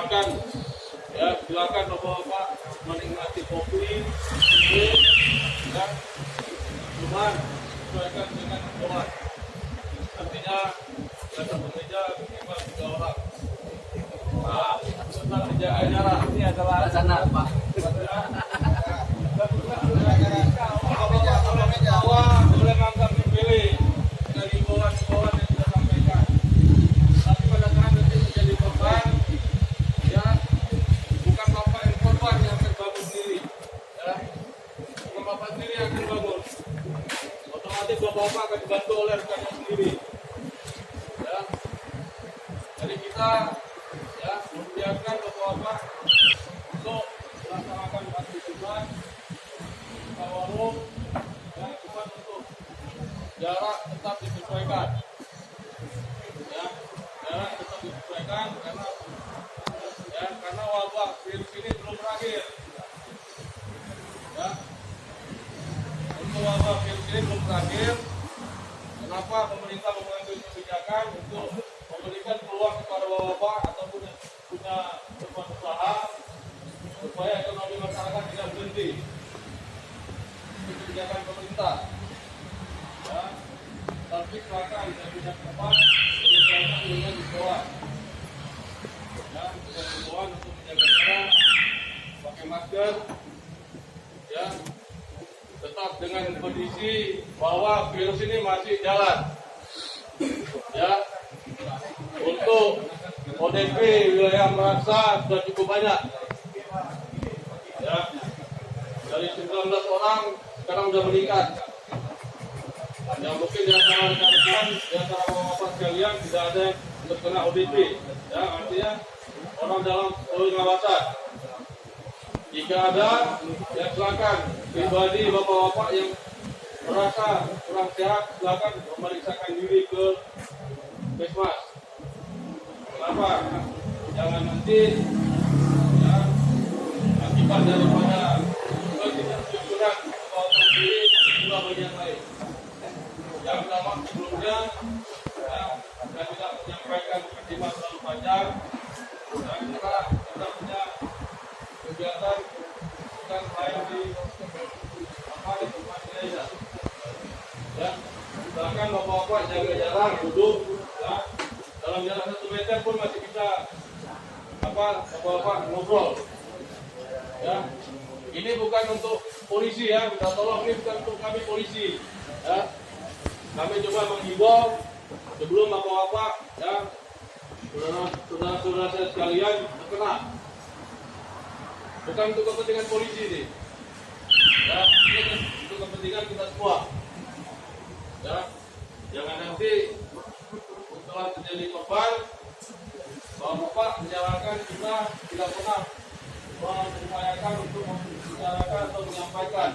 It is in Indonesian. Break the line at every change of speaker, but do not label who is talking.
silakan, ya silakan bapak-bapak menikmati kopi, ya, cuman sesuaikan dengan aturan. Artinya datang bekerja minimal 3 orang. Nah, tetap menjaga jarak.
Ini adalah sana Pak.
Boleh menganggap dipilih dari imbauan-imbauan yang sudah sampaikan. Tapi pada saat nanti menjadi korban, ya bukan bapak yang korban yang akan bangun sendiri, ya bukan bapak sendiri yang akan bangun. Otomatis bapak-bapak akan dibantu oleh rekannya sendiri. Ya, jadi kita ya membiarkan bapak-bapak untuk melaksanakan aktivitas buka warung, ya cuma untuk jarak tetap disesuaikan, ya jarak tetap disesuaikan karena wabah virus ini belum berakhir, ya untuk wabah virus ini belum berakhir. Kenapa pemerintah mengambil kebijakan untuk memberikan peluang kepada bapak ataupun yang punya tempat usaha supaya ekonomi masyarakat tidak berhenti. Itu kebijakan pemerintah. Ya, tapi silakan yang punya tempat menyesuaikan dengan himbauan. Ya, dengan himbauan untuk menjaga jarak, pakai masker, ya, tetap dengan kondisi bahwa virus ini masih jalan. Ya, untuk ODP wilayah Merasa sudah cukup banyak. Ya, dari 19 orang sekarang sudah meningkat. Yang mungkin di antara rekan-rekan, di antara bapak sekalian tidak ada yang terkena ODP. Ya, artinya orang dalam pengawasan. Jika ada, ya silakan pribadi bapak-bapak yang merasa kurang sehat, silakan memeriksakan diri ke Puskesmas. Kenapa? Jangan nanti ya akibat daripada ketidakjujuran bapak diri juga bagian lain. Yang pertama sebelumnya ya, saya tidak menyampaikan pertimbangan terlalu panjang. Dan kita punya kegiatan bukan lain di tempat gereja. Ya, silakan bapak-bapak jaga jarak, duduk, ya. Dalam jarak 1 meter pun masih bisa bapak-bapak ngobrol. Ya, ini bukan untuk polisi ya, minta tolong ini bukan untuk kami polisi. Ya, kami coba menghimbau sebelum bapak-bapak, ya, saudara-saudara saya sekalian terkena. Bukan untuk kepentingan polisi ini. Ya, ini untuk kepentingan kita semua. Ya, jangan nanti setelah terjadi korban, bapak menyalahkan kita tidak pernah mengupayakan untuk membicarakan atau menyampaikan